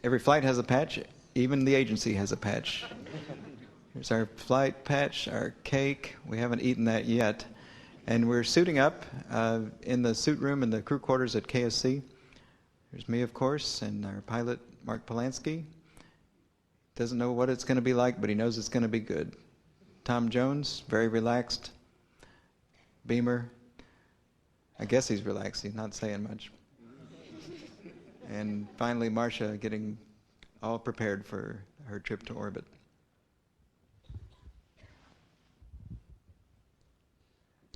Every flight has a patch. Even the agency has a patch. Here's our flight patch, our cake. We haven't eaten that yet. And we're suiting up in the suit room in the crew quarters at KSC. There's me, of course, and our pilot, Mark Polanski. Doesn't know what it's going to be like, but he knows it's going to be good. Tom Jones, very relaxed. Beamer, I guess he's relaxed. He's not saying much. And finally, Marcia getting all prepared for her trip to orbit.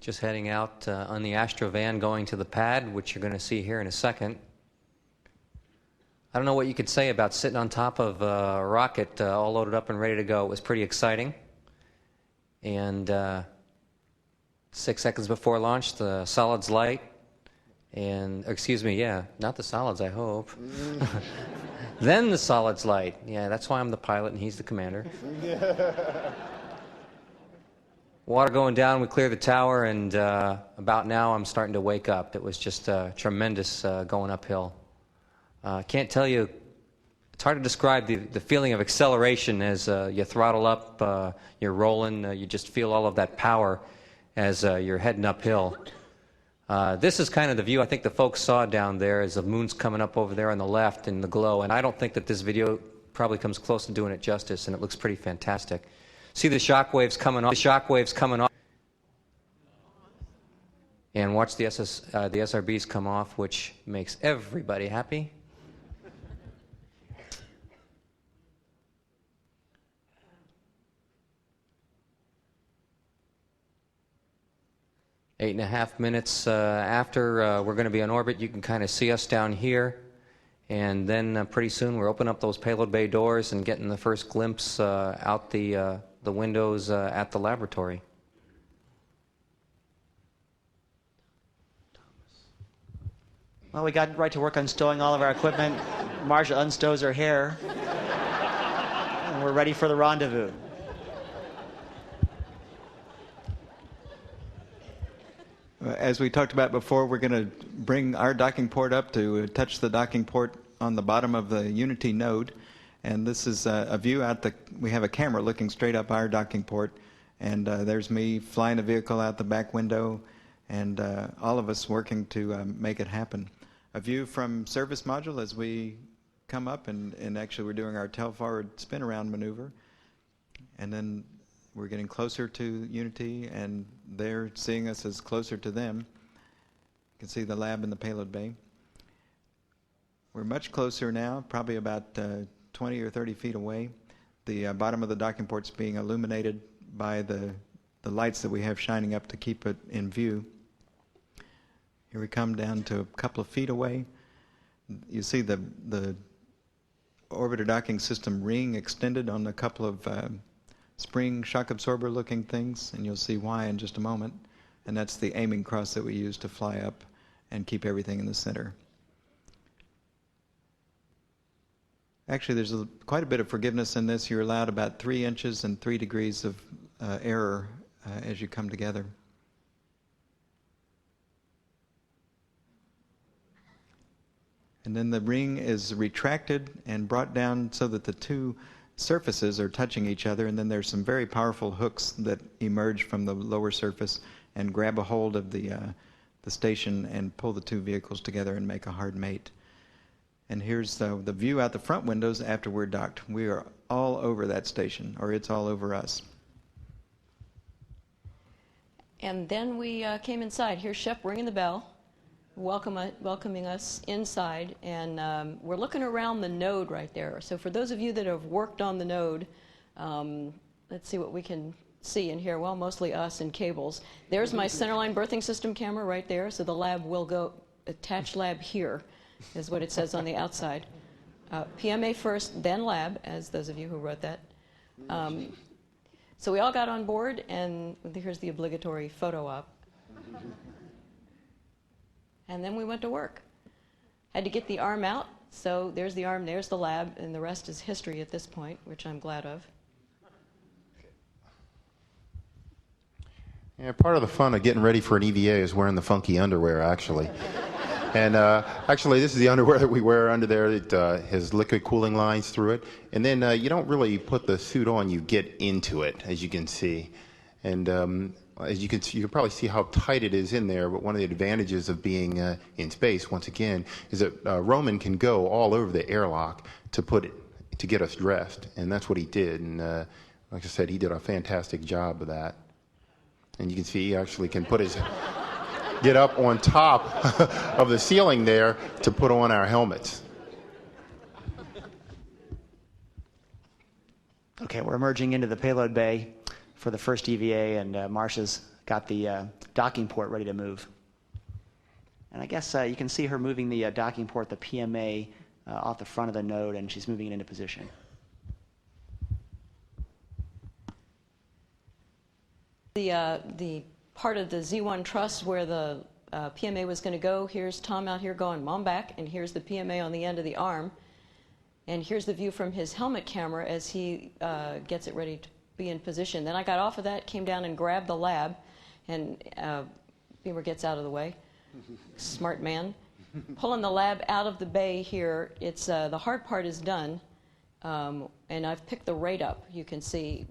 Just heading out on the Astrovan going to the pad, which you're going to see here in a second. I don't know what you could say about sitting on top of a rocket all loaded up and ready to go. It was pretty exciting. And 6 seconds before launch, the solids light. And, excuse me, yeah, not the solids, I hope. Then the solids light. Yeah, that's why I'm the pilot and he's the commander. Water going down, we clear the tower, and about now I'm starting to wake up. It was just tremendous going uphill. Can't tell you, it's hard to describe the feeling of acceleration as you throttle up, you're rolling, you just feel all of that power as you're heading uphill. This is kind of the view I think the folks saw down there as the moon's coming up over there on the left in the glow, and I don't think that this video probably comes close to doing it justice, and it looks pretty fantastic. See the shock waves coming off, and watch the SRBs come off, which makes everybody happy. Eight and a half minutes after we're going to be on orbit, you can kind of see us down here. And then pretty soon we're opening up those payload bay doors and getting the first glimpse out the windows at the laboratory. Well, we got right to work on stowing all of our equipment. Marcia unstows her hair. And we're ready for the rendezvous. As we talked about before, we're going to bring our docking port up to touch the docking port on the bottom of the Unity node. And this is a view out we have a camera looking straight up our docking port. And there's me flying the vehicle out the back window, and all of us working to make it happen. A view from service module as we come up, and actually we're doing our tail forward spin around maneuver. And then we're getting closer to Unity, and they're seeing us as closer to them. You can see the lab in the payload bay. We're much closer now, probably about 20 or 30 feet away. The bottom of the docking port's being illuminated by the lights that we have shining up to keep it in view. Here we come down to a couple of feet away. You see the orbiter docking system ring extended on a couple of spring shock absorber looking things, and you'll see why in just a moment. And that's the aiming cross that we use to fly up and keep everything in the center. Actually, there's quite a bit of forgiveness in this. You're allowed about 3 inches and 3 degrees of error as you come together. And then the ring is retracted and brought down so that the two surfaces are touching each other, and then there's some very powerful hooks that emerge from the lower surface and grab a hold of the station and pull the two vehicles together and make a hard mate. And here's the view out the front windows after we're docked. We are all over that station, or it's all over us. And then we came inside. Here's Shep ringing the bell, welcoming us inside. And we're looking around the node right there. So for those of you that have worked on the node, let's see what we can see in here. Well, mostly us and cables. There's my centerline berthing system camera right there. So the lab will go, attached lab here is what it says on the outside. PMA first, then lab, as those of you who wrote that. So we all got on board, and here's the obligatory photo op. And then we went to work. Had to get the arm out, so there's the arm, there's the lab, and the rest is history at this point, which I'm glad of. Yeah, part of the fun of getting ready for an EVA is wearing the funky underwear, actually. And actually, this is the underwear that we wear under there. It has liquid cooling lines through it. And then you don't really put the suit on, you get into it, as you can see. And as you can see, you can probably see how tight it is in there, but one of the advantages of being in space, once again, is that Roman can go all over the airlock to get us dressed. And that's what he did. And like I said, he did a fantastic job of that. And you can see he actually can get up on top of the ceiling there to put on our helmets. Okay, we're emerging into the payload bay for the first EVA, and Marcia's got the docking port ready to move. And I guess you can see her moving the docking port, the PMA, off the front of the node, and she's moving it into position. The part of the Z1 truss where the PMA was going to go, here's Tom out here going, Mom back, and here's the PMA on the end of the arm. And here's the view from his helmet camera as he gets it ready to be in position. Then I got off of that, came down and grabbed the lab, and Beamer gets out of the way. Smart man. Pulling the lab out of the bay here, it's the hard part is done, and I've picked the rate up. You can see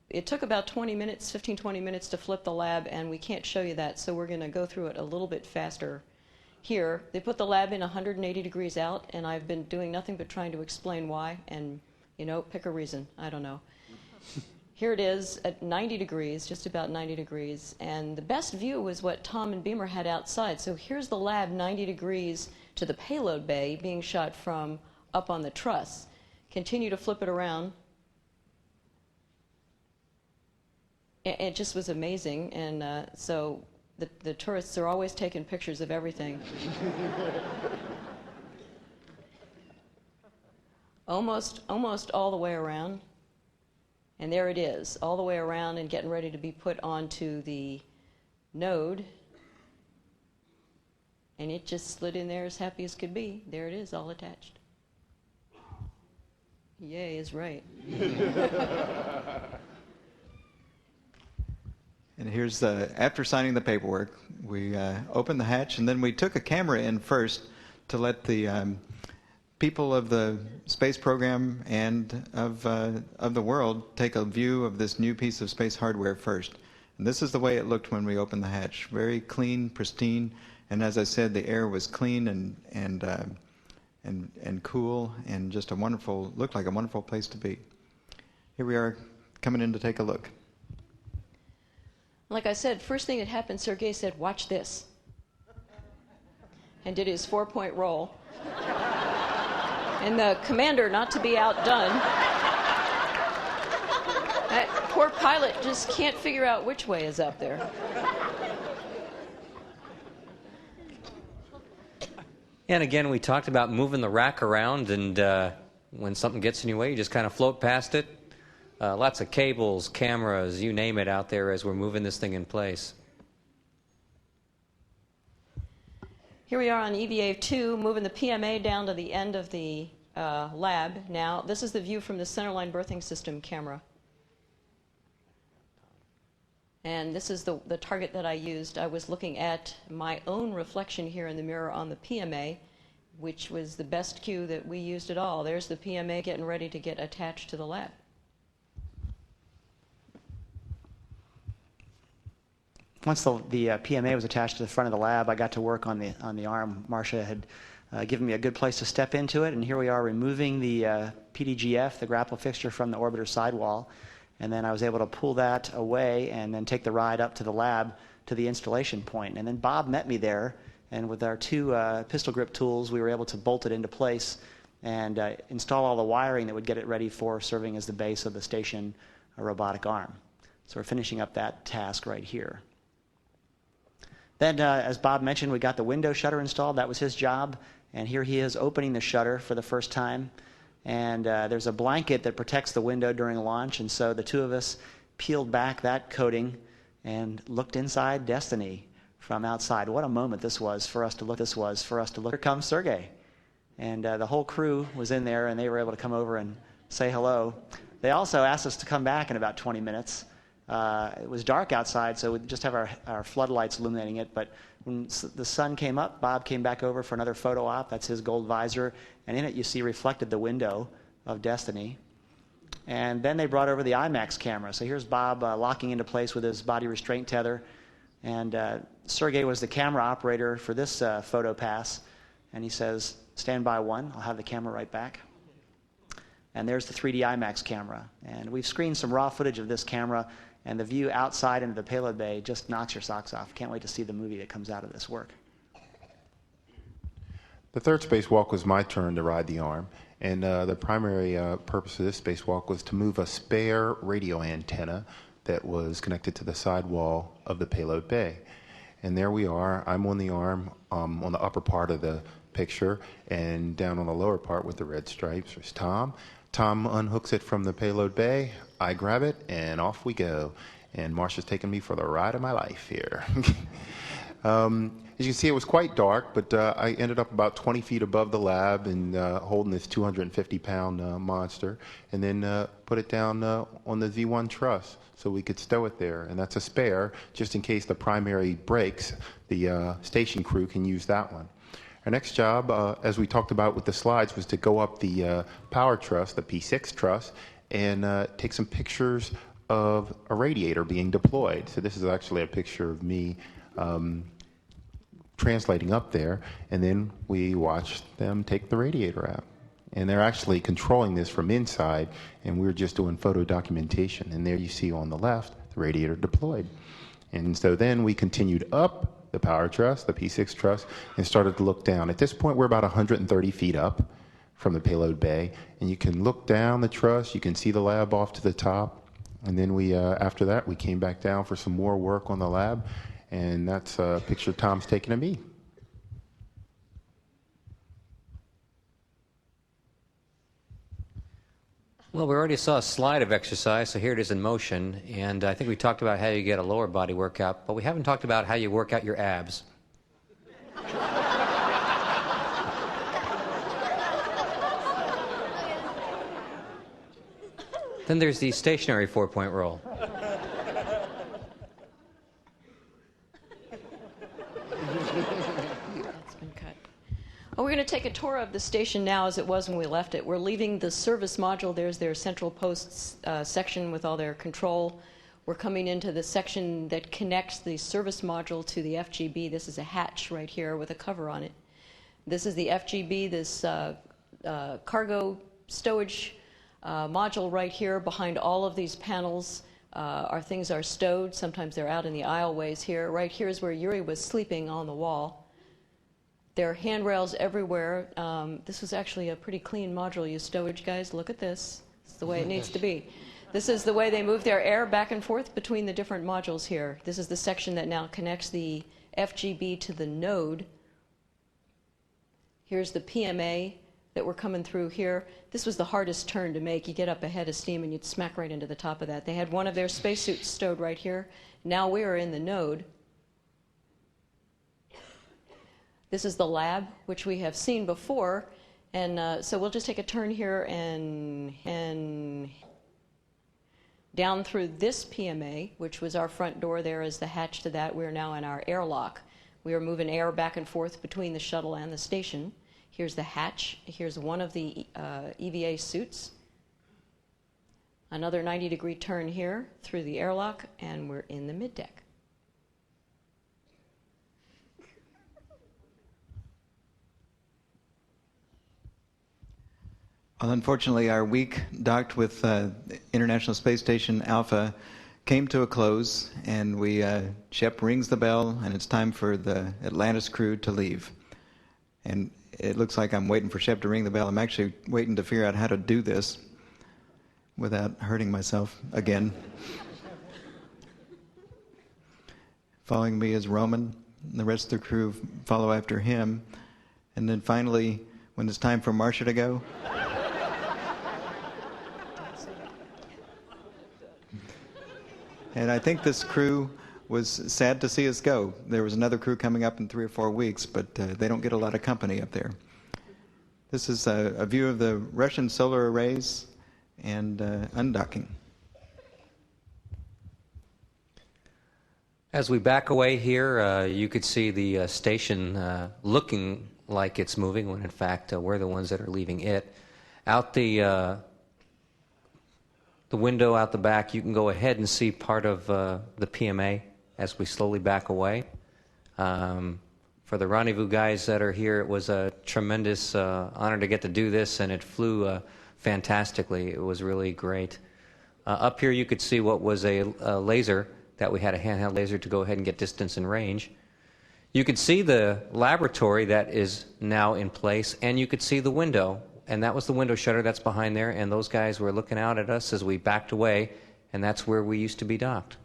it took about 20 minutes, 15, 20 minutes to flip the lab, and we can't show you that, so we're going to go through it a little bit faster. Here, they put the lab in 180 degrees out, and I've been doing nothing but trying to explain why, and, pick a reason. I don't know. Here it is at 90 degrees, just about 90 degrees, and the best view was what Tom and Beamer had outside. So here's the lab 90 degrees to the payload bay being shot from up on the truss. Continue to flip it around. It just was amazing, and so the tourists are always taking pictures of everything. almost all the way around, and there it is, all the way around and getting ready to be put onto the node, and it just slid in there as happy as could be. There it is, all attached. Yay is right. And here's after signing the paperwork, we opened the hatch, and then we took a camera in first to let the people of the space program and of the world take a view of this new piece of space hardware first. And this is the way it looked when we opened the hatch: very clean, pristine, and as I said, the air was clean and cool, and just looked like a wonderful place to be. Here we are, coming in to take a look. Like I said, first thing that happened, Sergei said, "Watch this," and did his 4-point roll. And the commander, not to be outdone, that poor pilot just can't figure out which way is up there. And again, we talked about moving the rack around, and when something gets in your way, you just kind of float past it. Lots of cables, cameras, you name it out there as we're moving this thing in place. Here we are on EVA-2, moving the PMA down to the end of the lab now. This is the view from the centerline berthing system camera. And this is the target that I used. I was looking at my own reflection here in the mirror on the PMA, which was the best cue that we used at all. There's the PMA getting ready to get attached to the lab. Once the PMA was attached to the front of the lab, I got to work on the arm. Marcia had given me a good place to step into it, and here we are removing the PDGF, the grapple fixture, from the orbiter sidewall. And then I was able to pull that away and then take the ride up to the lab to the installation point. And then Bob met me there, and with our two pistol grip tools, we were able to bolt it into place and install all the wiring that would get it ready for serving as the base of the station robotic arm. So we're finishing up that task right here. Then, as Bob mentioned, we got the window shutter installed. That was his job. And here he is opening the shutter for the first time. And there's a blanket that protects the window during launch. And so the two of us peeled back that coating and looked inside Destiny from outside. What a moment this was for us to look. Here comes Sergei. And the whole crew was in there, and they were able to come over and say hello. They also asked us to come back in about 20 minutes. It was dark outside, so we just have our floodlights illuminating it. But when the sun came up, Bob came back over for another photo op. That's his gold visor. And in it, you see reflected the window of Destiny. And then they brought over the IMAX camera. So here's Bob locking into place with his body restraint tether. And Sergey was the camera operator for this photo pass. And he says, "Stand by one. I'll have the camera right back." And there's the 3D IMAX camera. And we've screened some raw footage of this camera. And the view outside into the payload bay just knocks your socks off. Can't wait to see the movie that comes out of this work. The third spacewalk was my turn to ride the arm, and the primary purpose of this spacewalk was to move a spare radio antenna that was connected to the sidewall of the payload bay. And there we are. I'm on the arm on the upper part of the picture, and down on the lower part with the red stripes is Tom. Tom unhooks it from the payload bay. I grab it, and off we go. And Marcia's taking me for the ride of my life here. As you can see, it was quite dark, but I ended up about 20 feet above the lab and holding this 250-pound monster, and then put it down on the Z1 truss so we could stow it there. And that's a spare, just in case the primary breaks, the station crew can use that one. Our next job, as we talked about with the slides, was to go up the power truss, the P6 truss, and take some pictures of a radiator being deployed. So this is actually a picture of me translating up there, and then we watched them take the radiator out. And they're actually controlling this from inside, and we're just doing photo documentation. And there you see on the left, the radiator deployed. And so then we continued up the power truss, the P6 truss, and started to look down. At this point, we're about 130 feet up from the payload bay, and you can look down the truss, you can see the lab off to the top, and then we, after that, we came back down for some more work on the lab, and that's a picture Tom's taken of me. Well, we already saw a slide of exercise, so here it is in motion. And I think we talked about how you get a lower body workout, but we haven't talked about how you work out your abs. Then there's the stationary 4-point roll. That's been cut. We're going to take a tour of the station now as it was when we left it. We're leaving the service module. There's their central posts section with all their control. We're coming into the section that connects the service module to the FGB. This is a hatch right here with a cover on it. This is the FGB, this cargo stowage module right here. Behind all of these panels, our things are stowed. Sometimes they're out in the aisleways here. Right here is where Yuri was sleeping on the wall. There are handrails everywhere. This was actually a pretty clean module. You stowage guys, look at this. It's the way it needs to be. This is the way they move their air back and forth between the different modules here. This is the section that now connects the FGB to the node. Here's the PMA that we're coming through here. This was the hardest turn to make. You get up ahead of steam and you'd smack right into the top of that. They had one of their spacesuits stowed right here. Now we are in the node. This is the lab, which we have seen before. And so we'll just take a turn here and down through this PMA, which was our front door. There is the hatch to that. We're now in our airlock. We are moving air back and forth between the shuttle and the station. Here's the hatch. Here's one of the EVA suits. Another 90-degree turn here through the airlock, and we're in the middeck. Well, unfortunately, our week docked with International Space Station Alpha came to a close, and Shep rings the bell, and it's time for the Atlantis crew to leave. And it looks like I'm waiting for Shep to ring the bell. I'm actually waiting to figure out how to do this without hurting myself again. Following me is Roman, and the rest of the crew follow after him. And then finally, when it's time for Marcia to go, and I think this crew was sad to see us go. There was another crew coming up in 3 or 4 weeks, but they don't get a lot of company up there. This is a view of the Russian solar arrays and undocking. As we back away here, you could see the station looking like it's moving, when in fact we're the ones that are leaving it. Out the window out the back, you can go ahead and see part of the PMA as we slowly back away. For the Rendezvous guys that are here, it was a tremendous honor to get to do this, and it flew fantastically. It was really great. Up here you could see what was a laser, that we had a handheld laser to go ahead and get distance and range. You could see the laboratory that is now in place, and you could see the window, and that was the window shutter that's behind there, and those guys were looking out at us as we backed away, and that's where we used to be docked.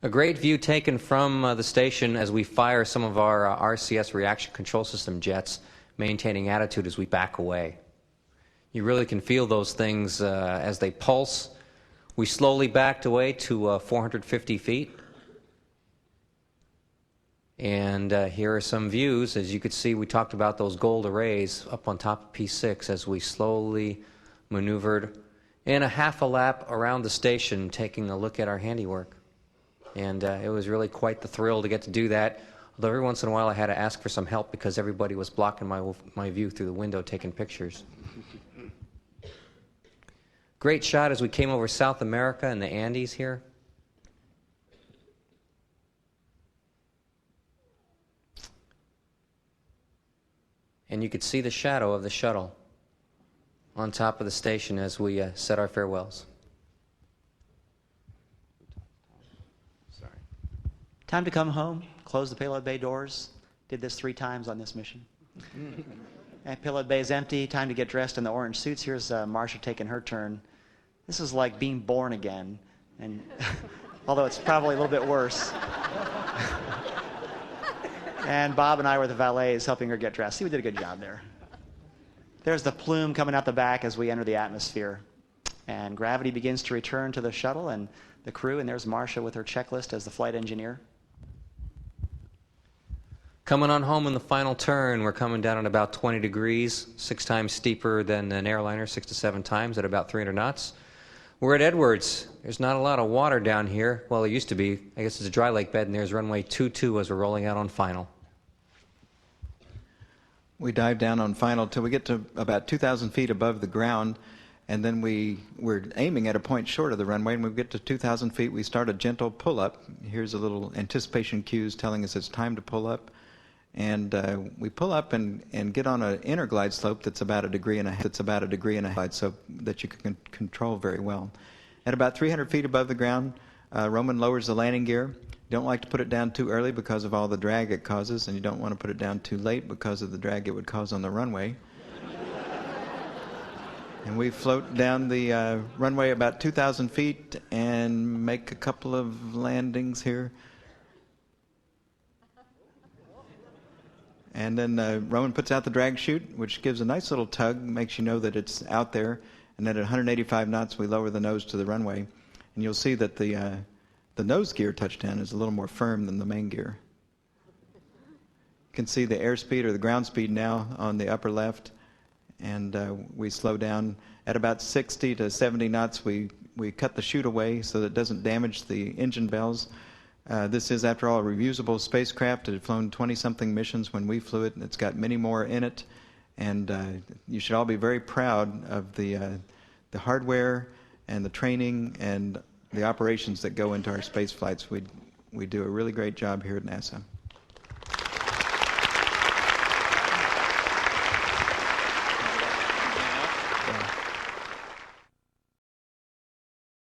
A great view taken from the station as we fire some of our RCS reaction control system jets, maintaining attitude as we back away. You really can feel those things as they pulse. We slowly backed away to 450 feet. And here are some views. As you could see, we talked about those gold arrays up on top of P6 as we slowly maneuvered in a half a lap around the station, taking a look at our handiwork. And it was really quite the thrill to get to do that. Although every once in a while I had to ask for some help because everybody was blocking my view through the window taking pictures. Great shot as we came over South America and the Andes here. And you could see the shadow of the shuttle on top of the station as we said our farewells. Sorry. Time to come home, close the payload bay doors. Did this 3 times on this mission. And payload bay is empty. Time to get dressed in the orange suits. Here's Marcia taking her turn. This is like being born again, and although it's probably a little bit worse. And Bob and I were the valets helping her get dressed. See, we did a good job there. There's the plume coming out the back as we enter the atmosphere. And gravity begins to return to the shuttle and the crew, and there's Marcia with her checklist as the flight engineer. Coming on home in the final turn, we're coming down at about 20 degrees, 6 times steeper than an airliner, 6 to 7 times at about 300 knots. We're at Edwards. There's not a lot of water down here. Well, there used to be. I guess it's a dry lake bed, and there's runway 22 as we're rolling out on final. We dive down on final till we get to about 2,000 feet above the ground, and then we're aiming at a point short of the runway, and when we get to 2,000 feet, we start a gentle pull-up. Here's a little anticipation cues telling us it's time to pull up. And we pull up and get on an inner glide slope that's about 1.5 degrees, so that you can control very well. At about 300 feet above the ground, Roman lowers the landing gear. You don't like to put it down too early because of all the drag it causes, and you don't want to put it down too late because of the drag it would cause on the runway. And we float down the runway about 2,000 feet and make a couple of landings here. And then Roman puts out the drag chute, which gives a nice little tug, makes you know that it's out there. And then at 185 knots, we lower the nose to the runway. And you'll see that the nose gear touchdown is a little more firm than the main gear. You can see the airspeed or the ground speed now on the upper left. And we slow down. At about 60 to 70 knots, we cut the chute away so that it doesn't damage the engine bells. This is, after all, a reusable spacecraft. It had flown 20-something missions when we flew it, and it's got many more in it. And you should all be very proud of the hardware and the training and the operations that go into our space flights. We do a really great job here at NASA.